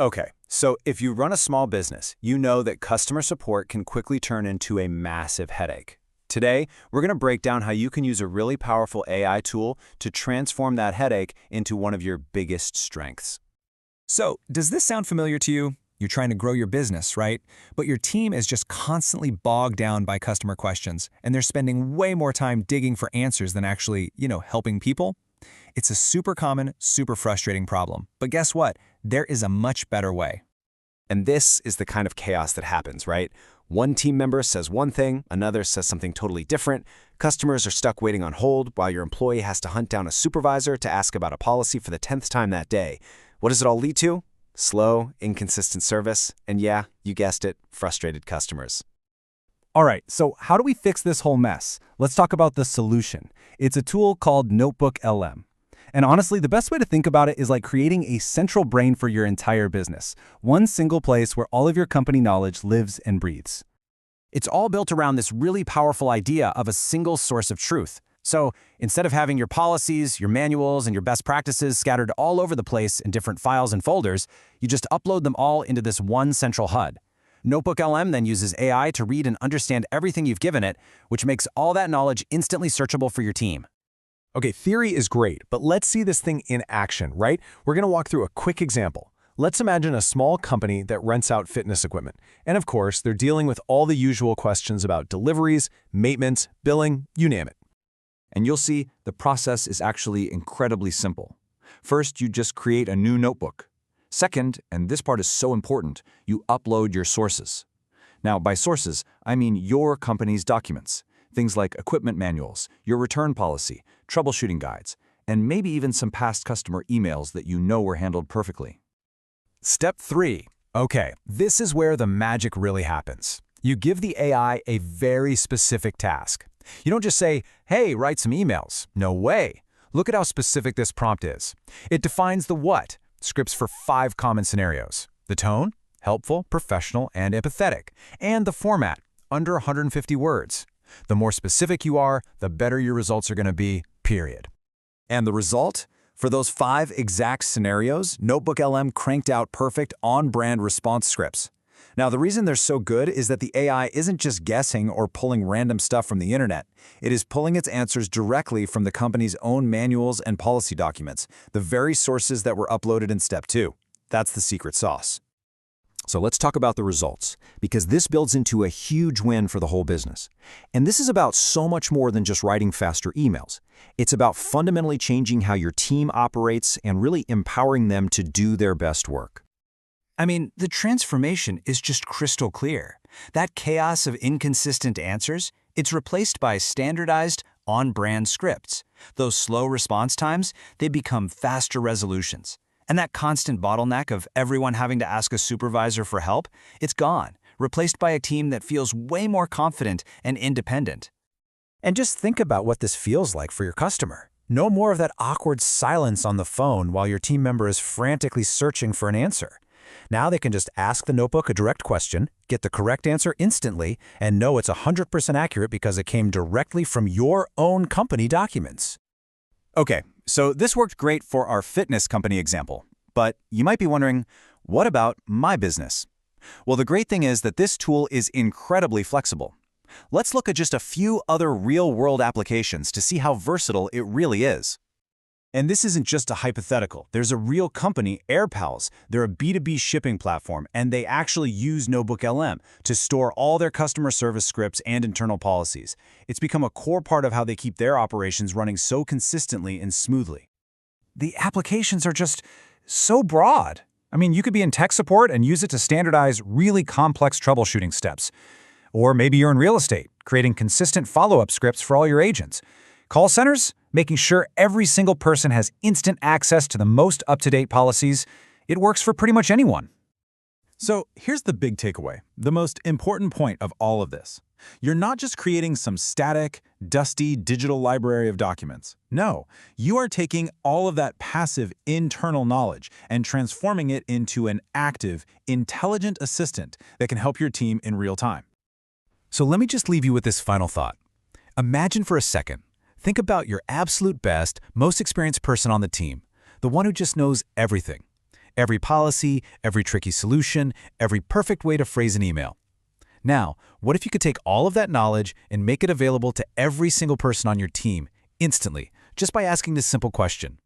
Okay, so if you run a small business, you know that customer support can quickly turn into a massive headache. Today, we're going to break down how you can use a really powerful AI tool to transform that headache into one of your biggest strengths. So, does this sound familiar to you? You're trying to grow your business, right? But your team is just constantly bogged down by customer questions, and they're spending way more time digging for answers than actually, helping people. It's a super common, super frustrating problem. But guess what? There is a much better way. And this is the kind of chaos that happens, right? One team member says one thing, another says something totally different. Customers are stuck waiting on hold while your employee has to hunt down a supervisor to ask about a policy for the 10th time that day. What does it all lead to? Slow, inconsistent service, and yeah, you guessed it, frustrated customers. All right, so how do we fix this whole mess? Let's talk about the solution. It's a tool called NotebookLM. And honestly, the best way to think about it is like creating a central brain for your entire business. One single place where all of your company knowledge lives and breathes. It's all built around this really powerful idea of a single source of truth. So instead of having your policies, your manuals, and your best practices scattered all over the place in different files and folders, you just upload them all into this one central HUD. NotebookLM then uses AI to read and understand everything you've given it, which makes all that knowledge instantly searchable for your team. Okay, theory is great, but let's see this thing in action, right? We're going to walk through a quick example. Let's imagine a small company that rents out fitness equipment. And of course, they're dealing with all the usual questions about deliveries, maintenance, billing, you name it. And you'll see the process is actually incredibly simple. First, you just create a new notebook. Second, and this part is so important, you upload your sources. Now, by sources, I mean your company's documents. Things like equipment manuals, your return policy, troubleshooting guides, and maybe even some past customer emails that you know were handled perfectly. Step 3. Okay, this is where the magic really happens. You give the AI a very specific task. You don't just say, hey, write some emails. No way. Look at how specific this prompt is. It defines the what, scripts for 5 common scenarios. The tone, helpful, professional, and empathetic. And the format, under 150 words. The more specific you are, the better your results are going to be, period. And the result? For those 5 exact scenarios, NotebookLM cranked out perfect on-brand response scripts. Now, the reason they're so good is that the AI isn't just guessing or pulling random stuff from the internet. It is pulling its answers directly from the company's own manuals and policy documents, the very sources that were uploaded in Step 2. That's the secret sauce. So let's talk about the results, because this builds into a huge win for the whole business. And this is about so much more than just writing faster emails. It's about fundamentally changing how your team operates and really empowering them to do their best work. I mean, the transformation is just crystal clear. That chaos of inconsistent answers, it's replaced by standardized, on-brand scripts. Those slow response times, they become faster resolutions. And that constant bottleneck of everyone having to ask a supervisor for help, it's gone, replaced by a team that feels way more confident and independent. And just think about what this feels like for your customer. No more of that awkward silence on the phone while your team member is frantically searching for an answer. Now they can just ask the notebook a direct question, get the correct answer instantly, and know it's 100% accurate because it came directly from your own company documents. Okay, so this worked great for our fitness company example. But you might be wondering, what about my business? Well, the great thing is that this tool is incredibly flexible. Let's look at just a few other real-world applications to see how versatile it really is. And this isn't just a hypothetical. There's a real company, AirPals. They're a B2B shipping platform, and they actually use NotebookLM to store all their customer service scripts and internal policies. It's become a core part of how they keep their operations running so consistently and smoothly. The applications are just so broad. I mean, you could be in tech support and use it to standardize really complex troubleshooting steps. Or maybe you're in real estate, creating consistent follow-up scripts for all your agents. Call centers, making sure every single person has instant access to the most up-to-date policies. It works for pretty much anyone. So here's the big takeaway, the most important point of all of this. You're not just creating some static, dusty digital library of documents. No, you are taking all of that passive internal knowledge and transforming it into an active, intelligent assistant that can help your team in real time. So let me just leave you with this final thought. Imagine for a second. Think about your absolute best, most experienced person on the team, the one who just knows everything. Every policy, every tricky solution, every perfect way to phrase an email. Now, what if you could take all of that knowledge and make it available to every single person on your team instantly, just by asking this simple question?